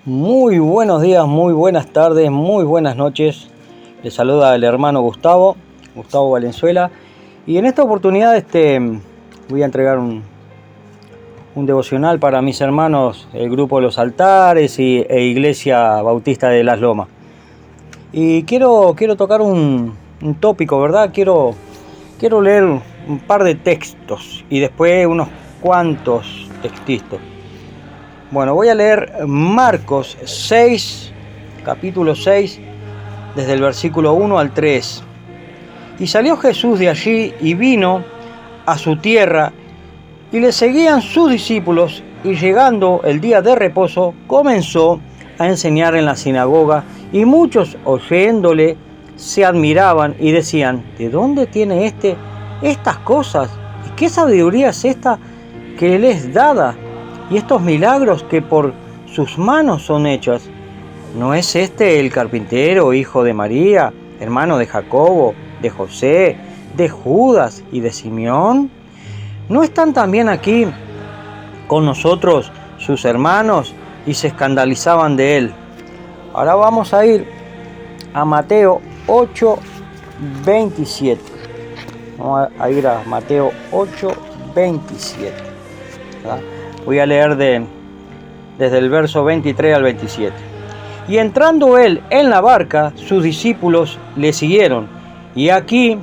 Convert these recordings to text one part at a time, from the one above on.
Muy buenos días, muy buenas tardes, muy buenas noches. Les saluda el hermano Gustavo Valenzuela. Y en esta oportunidad voy a entregar un devocional para mis hermanos, el grupo Los Altares e Iglesia Bautista de Las Lomas. Y quiero tocar un tópico, ¿verdad? Quiero leer un par de textos y después unos cuantos textitos. Bueno, voy a leer Marcos 6, capítulo 6, desde el versículo 1 al 3. Y salió Jesús de allí y vino a su tierra, y le seguían sus discípulos, y llegando el día de reposo, comenzó a enseñar en la sinagoga, y muchos oyéndole se admiraban y decían: ¿de dónde tiene estas cosas? ¿Y qué sabiduría es esta que le es dada? Y estos milagros que por sus manos son hechos. ¿No es este el carpintero, hijo de María, hermano de Jacobo, de José, de Judas y de Simeón? ¿No están también aquí con nosotros sus hermanos? Y se escandalizaban de él. Ahora vamos a ir a Mateo 8:27. Vamos a ir a Mateo 8:27. ¿verdad? Voy a leer desde el verso 23 al 27. Y entrando él en la barca, sus discípulos le siguieron. Y aquí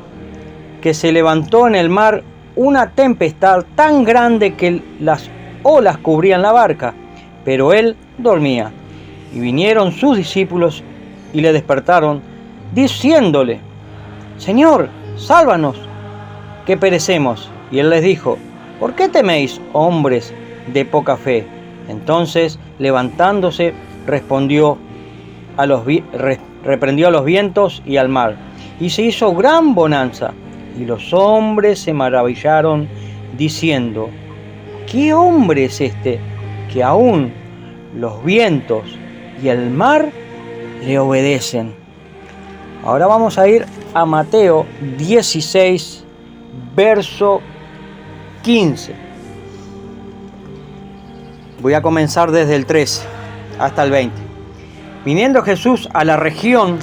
que se levantó en el mar una tempestad tan grande que las olas cubrían la barca, pero él dormía. Y vinieron sus discípulos y le despertaron, diciéndole: Señor, sálvanos, que perecemos. Y él les dijo: ¿por qué teméis, hombres de poca fe? Entonces, levantándose, reprendió a los vientos y al mar, y se hizo gran bonanza. Y los hombres se maravillaron, diciendo: ¿qué hombre es este, que aún los vientos y el mar le obedecen? Ahora vamos a ir a Mateo 16, verso 15. Voy a comenzar desde el 3 hasta el 20. Viniendo Jesús a la región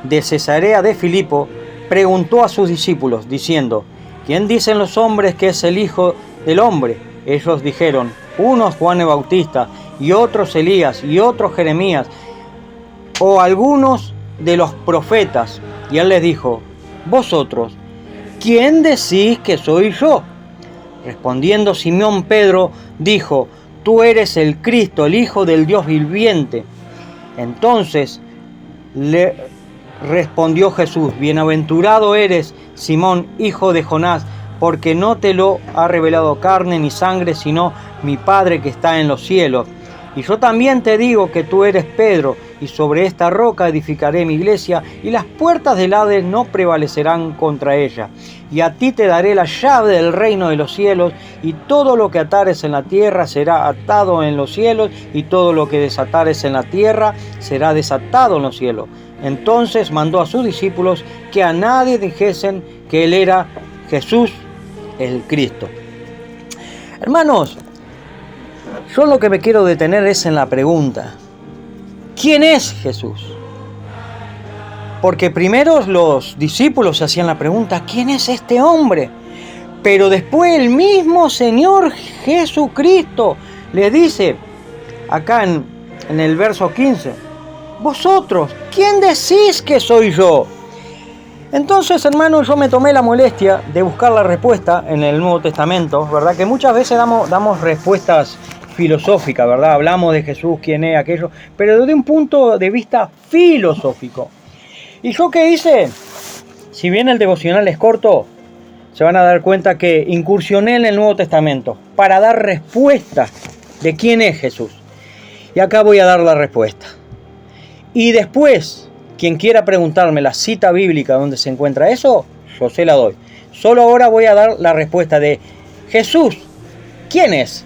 de Cesarea de Filipo, preguntó a sus discípulos, diciendo: ¿quién dicen los hombres que es el Hijo del Hombre? Ellos dijeron: unos Juan el Bautista, y otros Elías, y otros Jeremías, o algunos de los profetas. Y él les dijo: vosotros, ¿quién decís que soy yo? Respondiendo Simón Pedro, dijo: tú eres el Cristo, el Hijo del Dios viviente. Entonces le respondió Jesús: bienaventurado eres, Simón, hijo de Jonás, porque no te lo ha revelado carne ni sangre, sino mi Padre que está en los cielos. Y yo también te digo que tú eres Pedro, y sobre esta roca edificaré mi iglesia, y las puertas del Hades no prevalecerán contra ella. Y a ti te daré la llave del reino de los cielos, y todo lo que atares en la tierra será atado en los cielos, y todo lo que desatares en la tierra será desatado en los cielos. Entonces mandó a sus discípulos que a nadie dijesen que él era Jesús el Cristo. Hermanos, yo lo que me quiero detener es en la pregunta: ¿quién es Jesús? Porque primero los discípulos se hacían la pregunta: ¿quién es este hombre? Pero después el mismo Señor Jesucristo le dice, acá en el verso 15, vosotros, ¿quién decís que soy yo? Entonces, hermanos, yo me tomé la molestia de buscar la respuesta en el Nuevo Testamento, ¿verdad? Que muchas veces damos respuestas filosóficas, ¿verdad? Hablamos de Jesús, quién es, aquello, pero desde un punto de vista filosófico. ¿Y yo qué hice? Si bien el devocional es corto, se van a dar cuenta que incursioné en el Nuevo Testamento para dar respuesta de quién es Jesús. Y acá voy a dar la respuesta. Y después, quien quiera preguntarme la cita bíblica donde se encuentra eso, yo se la doy. Solo ahora voy a dar la respuesta de Jesús. ¿Quién es?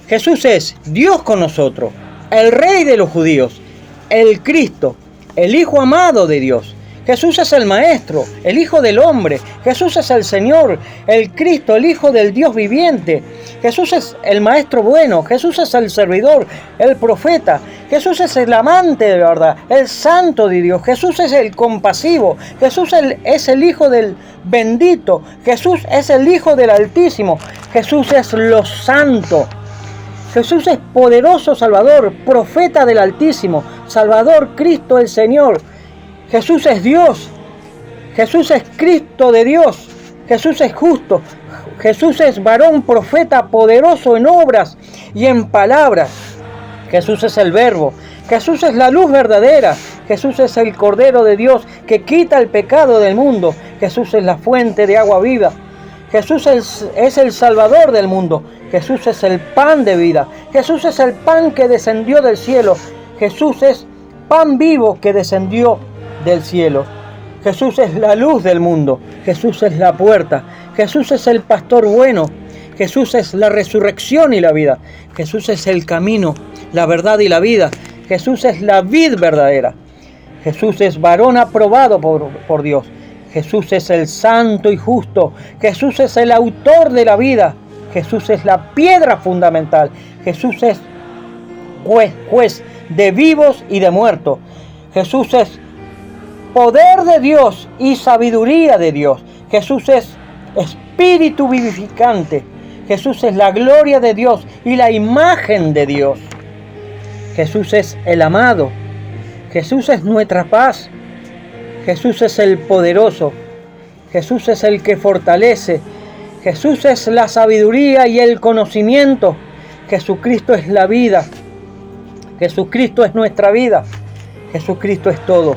Jesús es Dios con nosotros, el Rey de los judíos, el Cristo, el Hijo amado de Dios, Jesús es el Maestro, el Hijo del Hombre. Jesús es el Señor, el Cristo, el Hijo del Dios viviente. Jesús es el Maestro bueno. Jesús es el servidor, el profeta. Jesús es el amante de la verdad, el santo de Dios. Jesús es el compasivo. Jesús es el Hijo del bendito. Jesús es el Hijo del Altísimo. Jesús es lo santo. Jesús es poderoso Salvador, profeta del Altísimo, Salvador Cristo el Señor. Jesús es Dios, Jesús es Cristo de Dios, Jesús es justo, Jesús es varón profeta poderoso en obras y en palabras. Jesús es el Verbo, Jesús es la luz verdadera, Jesús es el Cordero de Dios que quita el pecado del mundo, Jesús es la fuente de agua viva, Jesús es el Salvador del mundo, Jesús es el pan de vida, Jesús es el pan que descendió del cielo, Jesús es pan vivo que descendió del cielo. Jesús es la luz del mundo, Jesús es la puerta, Jesús es el pastor bueno, Jesús es la resurrección y la vida, Jesús es el camino, la verdad y la vida, Jesús es la vid verdadera, Jesús es varón aprobado por Dios, Jesús es el santo y justo, Jesús es el autor de la vida, Jesús es la piedra fundamental, Jesús es juez de vivos y de muertos, Jesús es poder de Dios y sabiduría de Dios. Jesús es espíritu vivificante. Jesús es la gloria de Dios y la imagen de Dios. Jesús es el amado. Jesús es nuestra paz. Jesús es el poderoso. Jesús es el que fortalece. Jesús es la sabiduría y el conocimiento. Jesucristo es la vida. Jesucristo es nuestra vida. Jesucristo es todo.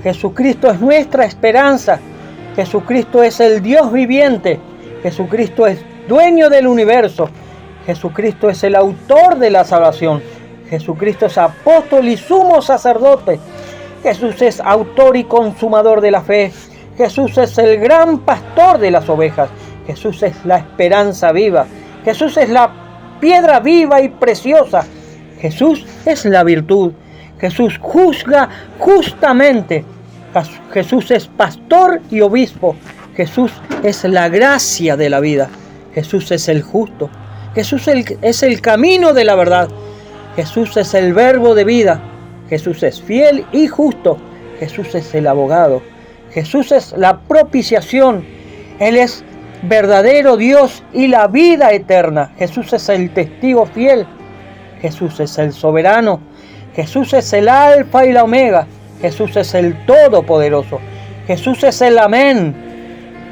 Jesucristo es nuestra esperanza. Jesucristo es el Dios viviente. Jesucristo es dueño del universo. Jesucristo es el autor de la salvación. Jesucristo es apóstol y sumo sacerdote. Jesús es autor y consumador de la fe. Jesús es el gran pastor de las ovejas. Jesús es la esperanza viva. Jesús es la piedra viva y preciosa. Jesús es la virtud. Jesús juzga justamente. Jesús es pastor y obispo. Jesús es la gracia de la vida. Jesús es el justo. Jesús es el camino de la verdad. Jesús es el verbo de vida. Jesús es fiel y justo. Jesús es el abogado. Jesús es la propiciación. Él es verdadero Dios y la vida eterna. Jesús es el testigo fiel. Jesús es el soberano. Jesús es el alfa y la omega. Jesús es el todopoderoso. Jesús es el amén.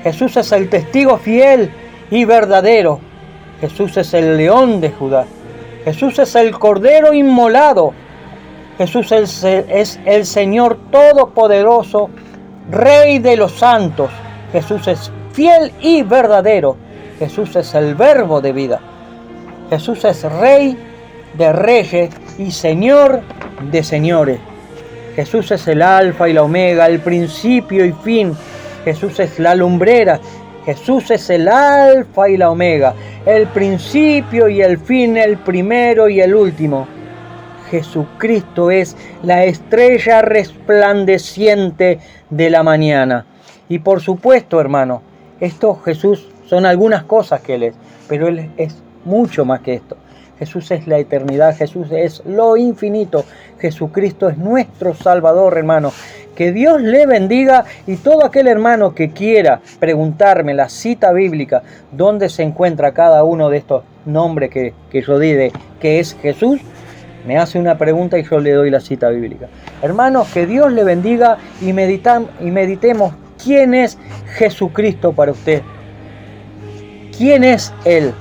Jesús es el testigo fiel y verdadero. Jesús es el león de Judá. Jesús es el cordero inmolado. Jesús es el Señor todopoderoso, Rey de los santos. Jesús es fiel y verdadero. Jesús es el verbo de vida. Jesús es Rey de reyes y Señor de señores. Jesús es el alfa y la omega, el principio y fin. Jesús es la lumbrera. Jesús es el alfa y la omega, el principio y el fin, el primero y el último. Jesucristo es la estrella resplandeciente de la mañana. Y por supuesto, hermano, esto Jesús son algunas cosas que Él es, pero Él es mucho más que esto. Jesús es la eternidad, Jesús es lo infinito, Jesucristo es nuestro Salvador, hermano. Que Dios le bendiga, y todo aquel hermano que quiera preguntarme la cita bíblica, dónde se encuentra cada uno de estos nombres que yo di de que es Jesús, me hace una pregunta y yo le doy la cita bíblica. Hermanos, que Dios le bendiga y meditemos quién es Jesucristo para usted. ¿Quién es Él?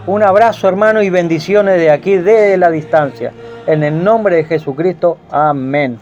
Un abrazo, hermano, y bendiciones de aquí, de la distancia. En el nombre de Jesucristo, amén.